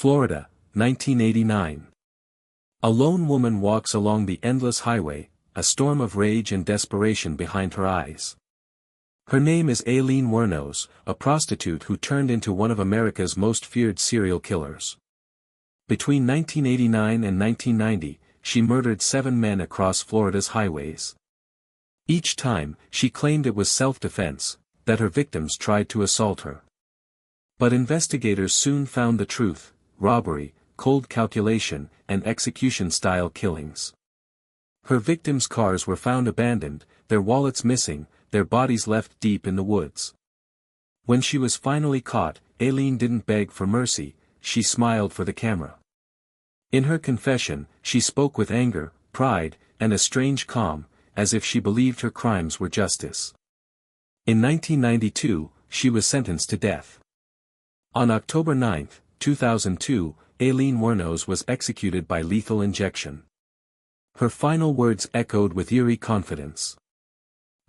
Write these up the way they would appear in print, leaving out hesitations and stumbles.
Florida, 1989. A lone woman walks along the endless highway, a storm of rage and desperation behind her eyes. Her name is Aileen Wuornos, a prostitute who turned into one of America's most feared serial killers. Between 1989 and 1990, she murdered 7 men across Florida's highways. Each time, she claimed it was self-defense, that her victims tried to assault her. But investigators soon found the truth: robbery, cold calculation, and execution-style killings. Her victims' cars were found abandoned, their wallets missing, their bodies left deep in the woods. When she was finally caught, Aileen didn't beg for mercy, she smiled for the camera. In her confession, she spoke with anger, pride, and a strange calm, as if she believed her crimes were justice. In 1992, she was sentenced to death. On October 9, 2002, Aileen Wuornos was executed by lethal injection. Her final words echoed with eerie confidence.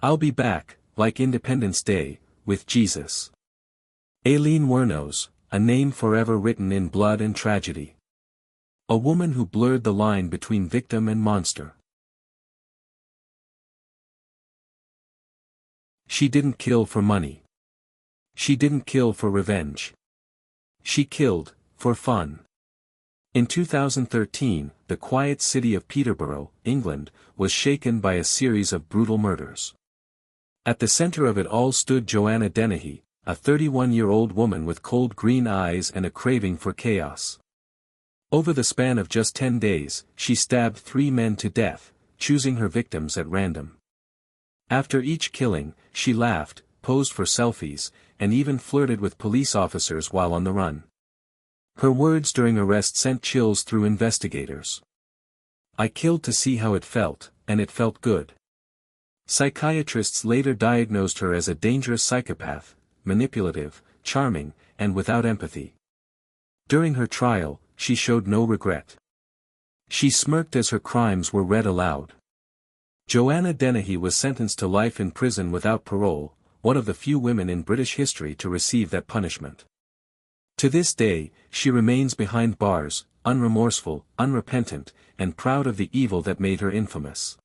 "I'll be back, like Independence Day, with Jesus." Aileen Wuornos, a name forever written in blood and tragedy. A woman who blurred the line between victim and monster. She didn't kill for money. She didn't kill for revenge. She killed, for fun. In 2013, the quiet city of Peterborough, England, was shaken by a series of brutal murders. At the center of it all stood Joanna Dennehy, a 31-year-old woman with cold green eyes and a craving for chaos. Over the span of just 10 days, she stabbed 3 men to death, choosing her victims at random. After each killing, she laughed, posed for selfies, and even flirted with police officers while on the run. Her words during arrest sent chills through investigators. "I killed to see how it felt, and it felt good." Psychiatrists later diagnosed her as a dangerous psychopath, manipulative, charming, and without empathy. During her trial, she showed no regret. She smirked as her crimes were read aloud. Joanna Dennehy was sentenced to life in prison without parole, one of the few women in British history to receive that punishment. To this day, she remains behind bars, unremorseful, unrepentant, and proud of the evil that made her infamous.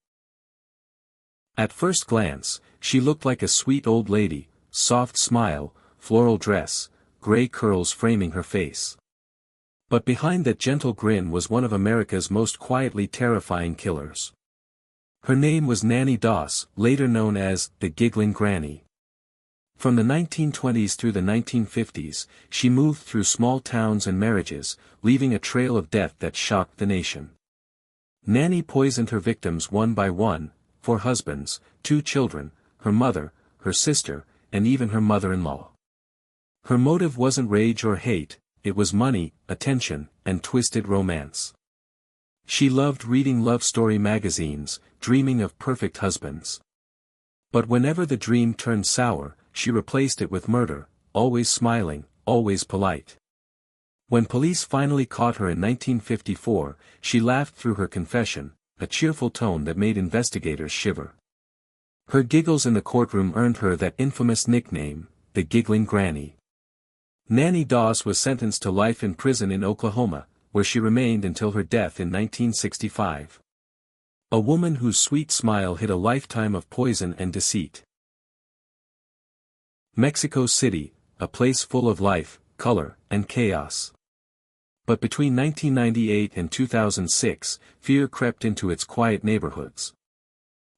At first glance, she looked like a sweet old lady, soft smile, floral dress, gray curls framing her face. But behind that gentle grin was one of America's most quietly terrifying killers. Her name was Nanny Doss, later known as the Giggling Granny. From the 1920s through the 1950s, she moved through small towns and marriages, leaving a trail of death that shocked the nation. Nanny poisoned her victims one by one, 4 husbands, 2 children, her mother, her sister, and even her mother-in-law. Her motive wasn't rage or hate, it was money, attention, and twisted romance. She loved reading love story magazines, dreaming of perfect husbands. But whenever the dream turned sour, she replaced it with murder, always smiling, always polite. When police finally caught her in 1954, she laughed through her confession, a cheerful tone that made investigators shiver. Her giggles in the courtroom earned her that infamous nickname, the Giggling Granny. Nanny Doss was sentenced to life in prison in Oklahoma, where she remained until her death in 1965. A woman whose sweet smile hid a lifetime of poison and deceit. Mexico City, a place full of life, color, and chaos. But between 1998 and 2006, fear crept into its quiet neighborhoods.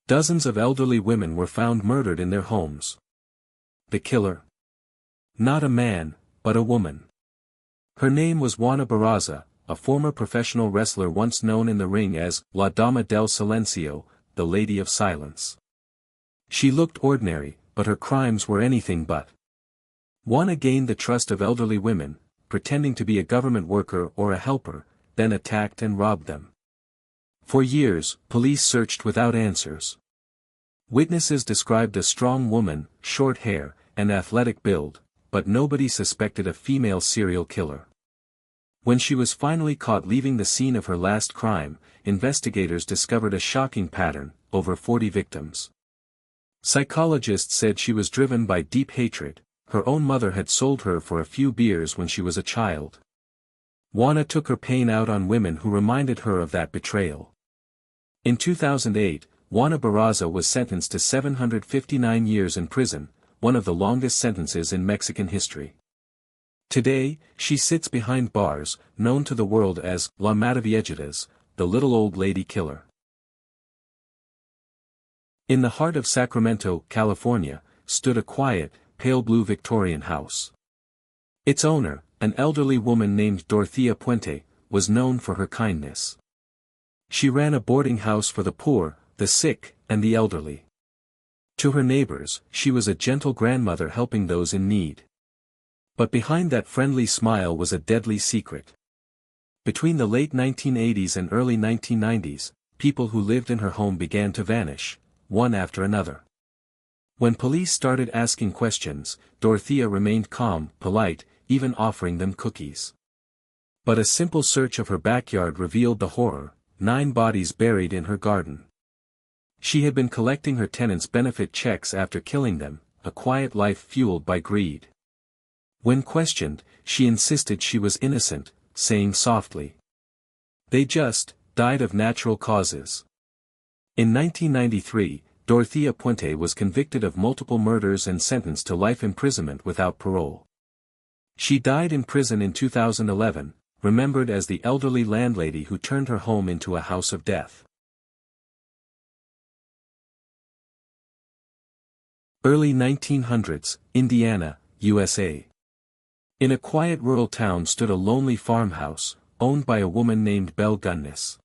Dozens of elderly women were found murdered in their homes. The killer? Not a man, but a woman. Her name was Juana Barraza, a former professional wrestler once known in the ring as La Dama del Silencio, the Lady of Silence. She looked ordinary, but her crimes were anything but. Juana gained the trust of elderly women, pretending to be a government worker or a helper, then attacked and robbed them. For years, police searched without answers. Witnesses described a strong woman, short hair, and athletic build, but nobody suspected a female serial killer. When she was finally caught leaving the scene of her last crime, investigators discovered a shocking pattern: over 40 victims. Psychologists said she was driven by deep hatred. Her own mother had sold her for a few beers when she was a child. Juana took her pain out on women who reminded her of that betrayal. In 2008, Juana Barraza was sentenced to 759 years in prison, one of the longest sentences in Mexican history. Today, she sits behind bars, known to the world as La Mataviejitas, the little old lady killer. In the heart of Sacramento, California, stood a quiet, pale blue Victorian house. Its owner, an elderly woman named Dorothea Puente, was known for her kindness. She ran a boarding house for the poor, the sick, and the elderly. To her neighbors, she was a gentle grandmother helping those in need. But behind that friendly smile was a deadly secret. Between the late 1980s and early 1990s, people who lived in her home began to vanish, one after another. When police started asking questions, Dorothea remained calm, polite, even offering them cookies. But a simple search of her backyard revealed the horror: 9 bodies buried in her garden. She had been collecting her tenants' benefit checks after killing them, a quiet life fueled by greed. When questioned, she insisted she was innocent, saying softly, "They just died of natural causes." In 1993, Dorothea Puente was convicted of multiple murders and sentenced to life imprisonment without parole. She died in prison in 2011, remembered as the elderly landlady who turned her home into a house of death. Early 1900s, Indiana, USA. In a quiet rural town stood a lonely farmhouse, owned by a woman named Belle Gunnis.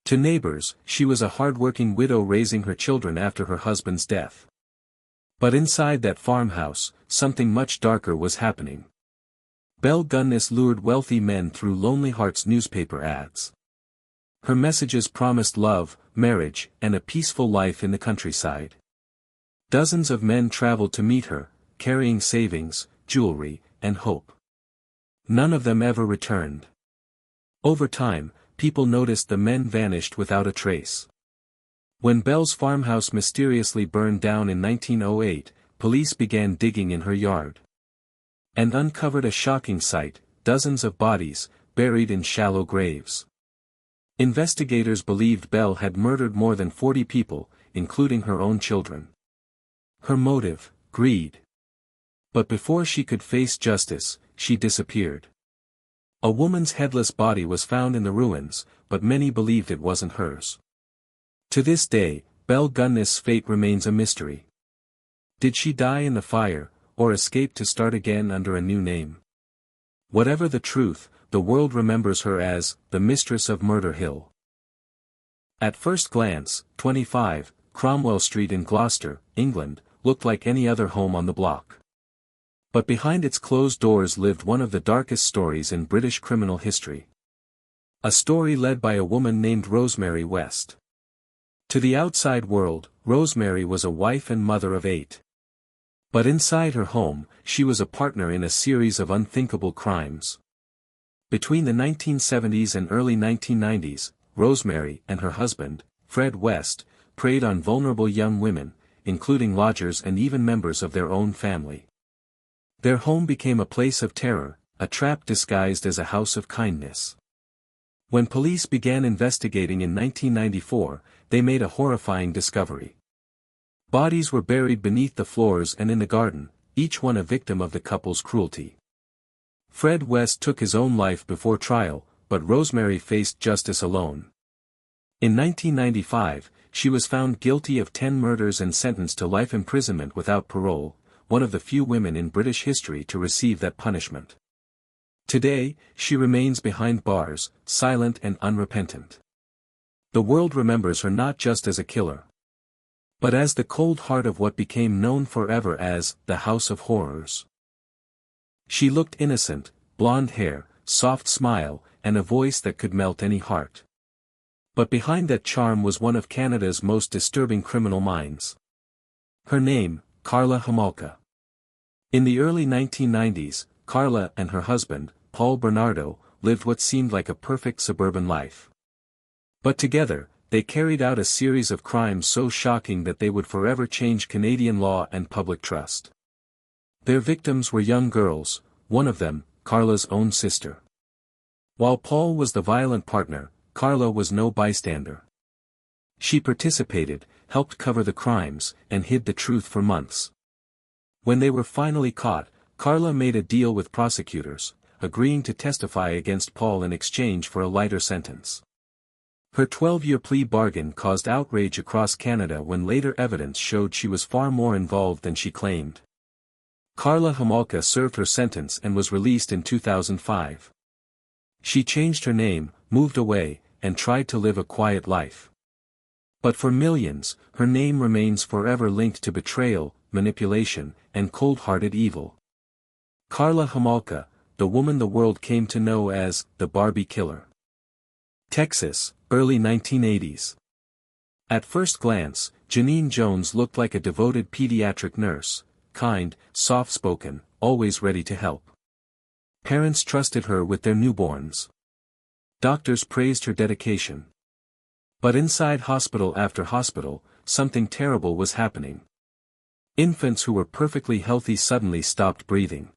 To neighbors, she was a hard-working widow raising her children after her husband's death. But inside that farmhouse, something much darker was happening. Belle Gunnis lured wealthy men through Lonely Hearts newspaper ads. Her messages promised love, marriage, and a peaceful life in the countryside. Dozens of men traveled to meet her, carrying savings, jewelry, and hope. None of them ever returned. Over time, people noticed the men vanished without a trace. When Belle's farmhouse mysteriously burned down in 1908, police began digging in her yard. And uncovered a shocking sight: dozens of bodies, buried in shallow graves. Investigators believed Belle had murdered more than 40 people, including her own children. Her motive: greed. But before she could face justice, she disappeared. A woman's headless body was found in the ruins, but many believed it wasn't hers. To this day, Belle Gunnis' fate remains a mystery. Did she die in the fire, or escape to start again under a new name? Whatever the truth, the world remembers her as the Mistress of Murder Hill. At first glance, 25, Cromwell Street in Gloucester, England, looked like any other home on the block. But behind its closed doors lived one of the darkest stories in British criminal history. A story led by a woman named Rosemary West. To the outside world, Rosemary was a wife and mother of 8. But inside her home, she was a partner in a series of unthinkable crimes. Between the 1970s and early 1990s, Rosemary and her husband, Fred West, preyed on vulnerable young women, including lodgers and even members of their own family. Their home became a place of terror, a trap disguised as a house of kindness. When police began investigating in 1994, they made a horrifying discovery. Bodies were buried beneath the floors and in the garden, each one a victim of the couple's cruelty. Fred West took his own life before trial, but Rosemary faced justice alone. In 1995, she was found guilty of 10 murders and sentenced to life imprisonment without parole, one of the few women in British history to receive that punishment. Today, she remains behind bars, silent and unrepentant. The world remembers her not just as a killer, but as the cold heart of what became known forever as the House of Horrors. She looked innocent: blonde hair, soft smile, and a voice that could melt any heart. But behind that charm was one of Canada's most disturbing criminal minds. Her name: Carla Homolka. In the early 1990s, Carla and her husband, Paul Bernardo, lived what seemed like a perfect suburban life. But together, they carried out a series of crimes so shocking that they would forever change Canadian law and public trust. Their victims were young girls, one of them, Carla's own sister. While Paul was the violent partner, Carla was no bystander. She participated, helped cover the crimes, and hid the truth for months. When they were finally caught, Carla made a deal with prosecutors, agreeing to testify against Paul in exchange for a lighter sentence. Her 12-year plea bargain caused outrage across Canada when later evidence showed she was far more involved than she claimed. Carla Homolka served her sentence and was released in 2005. She changed her name, moved away, and tried to live a quiet life. But for millions, her name remains forever linked to betrayal, manipulation, and cold-hearted evil. Carla Homolka, the woman the world came to know as the Barbie Killer. Texas, early 1980s. At first glance, Janine Jones looked like a devoted pediatric nurse, kind, soft-spoken, always ready to help. Parents trusted her with their newborns. Doctors praised her dedication. But inside hospital after hospital, something terrible was happening. Infants who were perfectly healthy suddenly stopped breathing.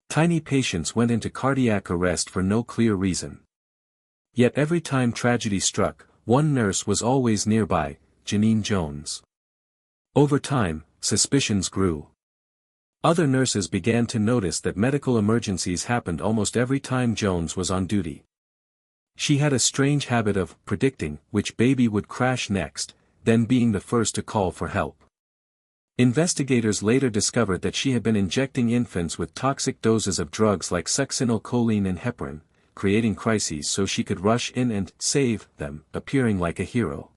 Tiny patients went into cardiac arrest for no clear reason. Yet every time tragedy struck, one nurse was always nearby, Janine Jones. Over time, suspicions grew. Other nurses began to notice that medical emergencies happened almost every time Jones was on duty. She had a strange habit of predicting which baby would crash next, then being the first to call for help. Investigators later discovered that she had been injecting infants with toxic doses of drugs like succinylcholine and heparin, creating crises so she could rush in and save them, appearing like a hero.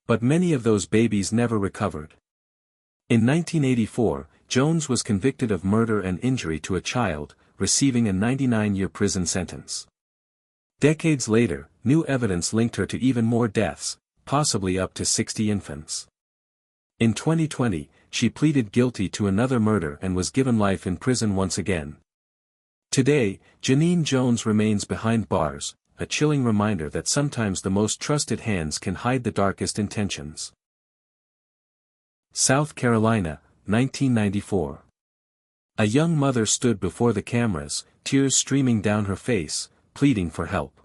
But many of those babies never recovered. In 1984, Jones was convicted of murder and injury to a child, receiving a 99-year prison sentence. Decades later, new evidence linked her to even more deaths, possibly up to 60 infants. In 2020, she pleaded guilty to another murder and was given life in prison once again. Today, Janine Jones remains behind bars, a chilling reminder that sometimes the most trusted hands can hide the darkest intentions. South Carolina, 1994. A young mother stood before the cameras, tears streaming down her face, pleading for help.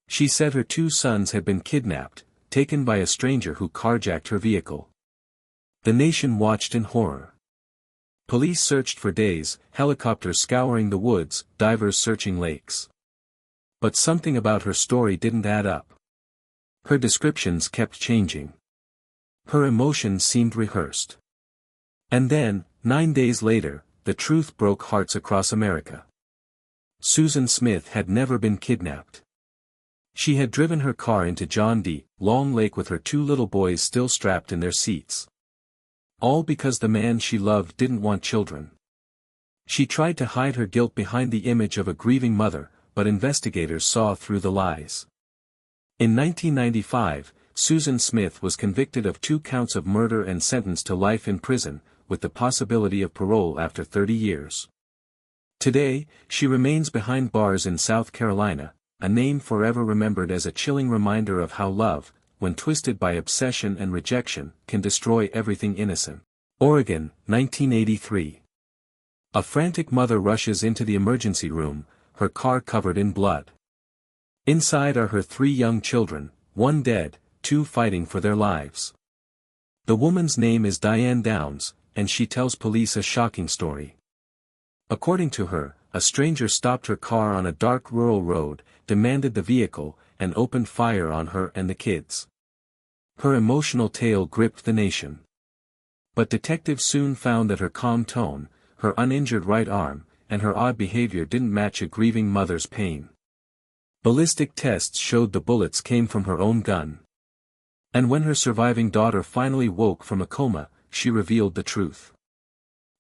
She said her 2 sons had been kidnapped, taken by a stranger who carjacked her vehicle. The nation watched in horror. Police searched for days, helicopters scouring the woods, divers searching lakes. But something about her story didn't add up. Her descriptions kept changing. Her emotions seemed rehearsed. And then, 9 days later, the truth broke hearts across America. Susan Smith had never been kidnapped. She had driven her car into John D. Long Lake with her 2 little boys still strapped in their seats. All because the man she loved didn't want children. She tried to hide her guilt behind the image of a grieving mother, but investigators saw through the lies. In 1995, Susan Smith was convicted of 2 counts of murder and sentenced to life in prison, with the possibility of parole after 30 years. Today, she remains behind bars in South Carolina, a name forever remembered as a chilling reminder of how love, when twisted by obsession and rejection, can destroy everything innocent. Oregon, 1983. A frantic mother rushes into the emergency room, her car covered in blood. Inside are her 3 young children, 1 dead, 2 fighting for their lives. The woman's name is Diane Downs, and she tells police a shocking story. According to her, a stranger stopped her car on a dark rural road, demanded the vehicle, and opened fire on her and the kids. Her emotional tale gripped the nation. But detectives soon found that her calm tone, her uninjured right arm, and her odd behavior didn't match a grieving mother's pain. Ballistic tests showed the bullets came from her own gun. And when her surviving daughter finally woke from a coma, she revealed the truth.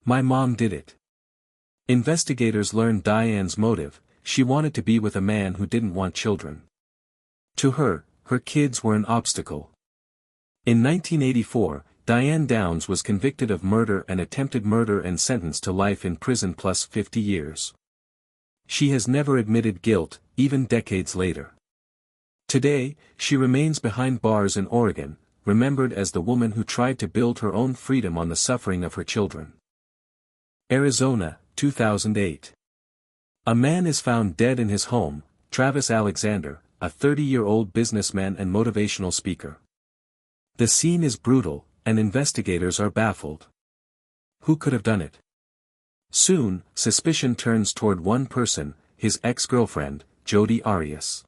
"My mom did it." Investigators learned Diane's motive: she wanted to be with a man who didn't want children. To her, her kids were an obstacle. In 1984, Diane Downs was convicted of murder and attempted murder and sentenced to life in prison plus 50 years. She has never admitted guilt, even decades later. Today, she remains behind bars in Oregon, remembered as the woman who tried to build her own freedom on the suffering of her children. Arizona, 2008. A man is found dead in his home, Travis Alexander, a 30-year-old businessman and motivational speaker. The scene is brutal, and investigators are baffled. Who could have done it? Soon, suspicion turns toward one person, his ex-girlfriend, Jodi Arias.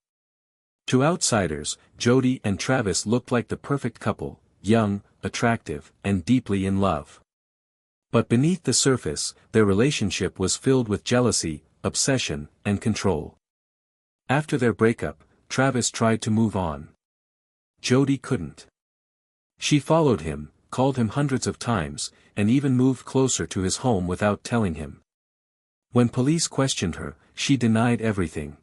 To outsiders, Jodi and Travis looked like the perfect couple, young, attractive, and deeply in love. But beneath the surface, their relationship was filled with jealousy, obsession, and control. After their breakup, Travis tried to move on. Jodi couldn't. She followed him, called him hundreds of times, and even moved closer to his home without telling him. When police questioned her, she denied everything.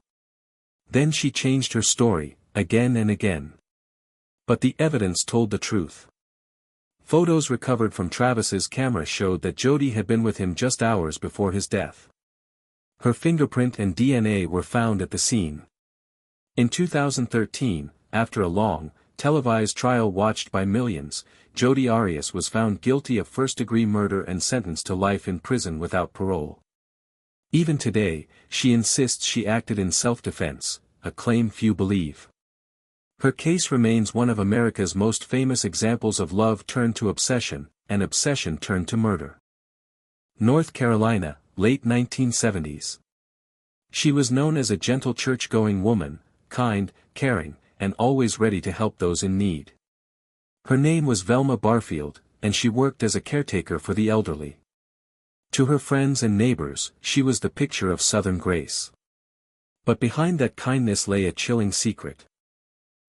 Then she changed her story, again and again. But the evidence told the truth. Photos recovered from Travis's camera showed that Jodi had been with him just hours before his death. Her fingerprint and DNA were found at the scene. In 2013, after a long, televised trial watched by millions, Jodi Arias was found guilty of first-degree murder and sentenced to life in prison without parole. Even today, she insists she acted in self-defense, a claim few believe. Her case remains one of America's most famous examples of love turned to obsession, and obsession turned to murder. North Carolina, late 1970s. She was known as a gentle church-going woman, kind, caring, and always ready to help those in need. Her name was Velma Barfield, and she worked as a caretaker for the elderly. To her friends and neighbors, she was the picture of Southern grace. But behind that kindness lay a chilling secret.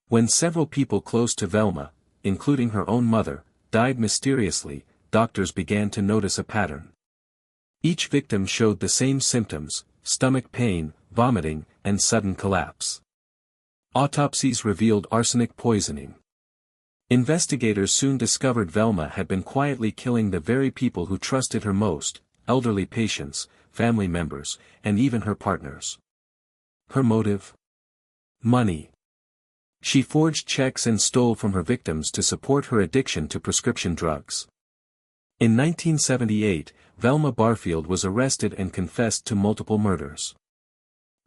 When several people close to Velma, including her own mother, died mysteriously, doctors began to notice a pattern. Each victim showed the same symptoms: stomach pain, vomiting, and sudden collapse. Autopsies revealed arsenic poisoning. Investigators soon discovered Velma had been quietly killing the very people who trusted her most: elderly patients, family members, and even her partners. Her motive? Money. She forged checks and stole from her victims to support her addiction to prescription drugs. In 1978, Velma Barfield was arrested and confessed to multiple murders.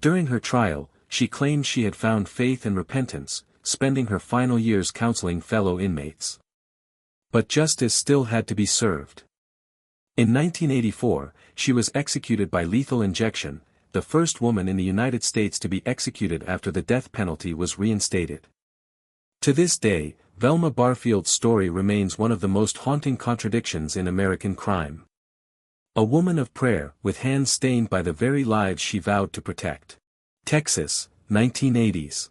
During her trial, she claimed she had found faith and repentance, spending her final years counseling fellow inmates. But justice still had to be served. In 1984, she was executed by lethal injection, the first woman in the United States to be executed after the death penalty was reinstated. To this day, Velma Barfield's story remains one of the most haunting contradictions in American crime. A woman of prayer, with hands stained by the very lives she vowed to protect. Texas, 1980s.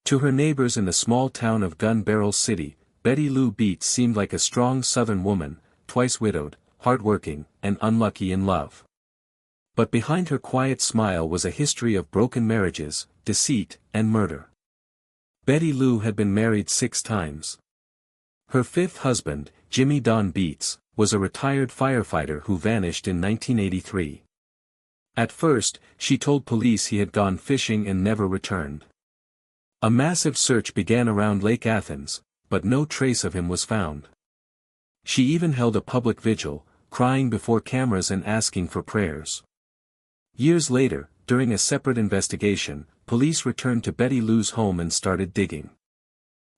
To her neighbors in the small town of Gun Barrel City, Betty Lou Beets seemed like a strong Southern woman, twice widowed, hardworking, and unlucky in love. But behind her quiet smile was a history of broken marriages, deceit, and murder. Betty Lou had been married 6 times. Her 5th husband, Jimmy Don Beets, was a retired firefighter who vanished in 1983. At first, she told police he had gone fishing and never returned. A massive search began around Lake Athens, but no trace of him was found. She even held a public vigil, crying before cameras and asking for prayers. Years later, during a separate investigation, police returned to Betty Lou's home and started digging.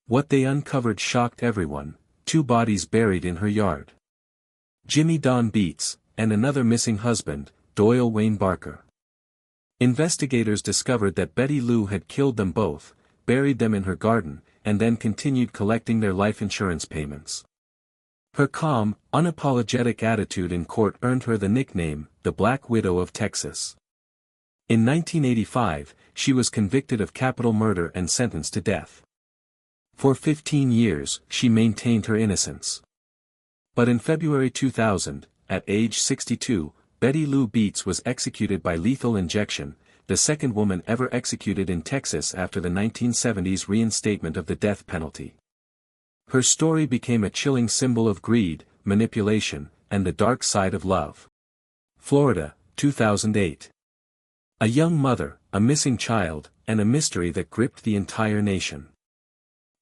What they uncovered shocked everyone: 2 bodies buried in her yard. Jimmy Don Beets, and another missing husband, Doyle Wayne Barker. Investigators discovered that Betty Lou had killed them both, buried them in her garden, and then continued collecting their life insurance payments. Her calm, unapologetic attitude in court earned her the nickname, the Black Widow of Texas. In 1985, she was convicted of capital murder and sentenced to death. For 15 years, she maintained her innocence. But in February 2000, at age 62, Betty Lou Beets was executed by lethal injection, the second woman ever executed in Texas after the 1970s reinstatement of the death penalty. Her story became a chilling symbol of greed, manipulation, and the dark side of love. Florida, 2008. A young mother, a missing child, and a mystery that gripped the entire nation.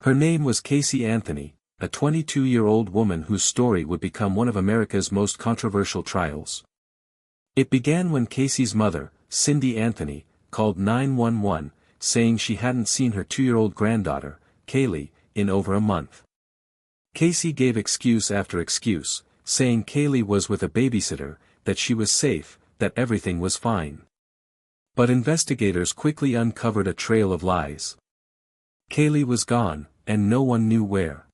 Her name was Casey Anthony, a 22-year-old woman whose story would become one of America's most controversial trials. It began when Casey's mother, Cindy Anthony, called 911, saying she hadn't seen her 2-year-old granddaughter, Kaylee, in over a month. Casey gave excuse after excuse, saying Kaylee was with a babysitter, that she was safe, that everything was fine. But investigators quickly uncovered a trail of lies. Kaylee was gone, and no one knew where.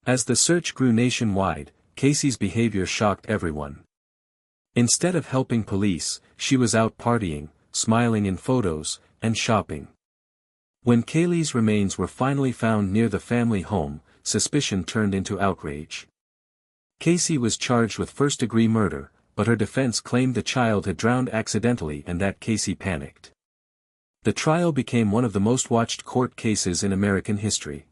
As the search grew nationwide, Casey's behavior shocked everyone. Instead of helping police, she was out partying, smiling in photos, and shopping. When Kaylee's remains were finally found near the family home, suspicion turned into outrage. Casey was charged with first-degree murder, but her defense claimed the child had drowned accidentally and that Casey panicked. The trial became one of the most watched court cases in American history.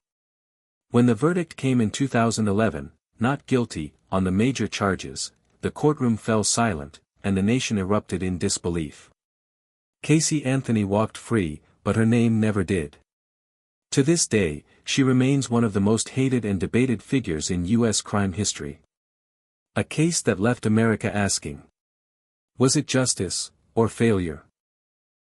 When the verdict came in 2011, not guilty, on the major charges, the courtroom fell silent, and the nation erupted in disbelief. Casey Anthony walked free, but her name never did. To this day, she remains one of the most hated and debated figures in U.S. crime history. A case that left America asking, was it justice, or failure?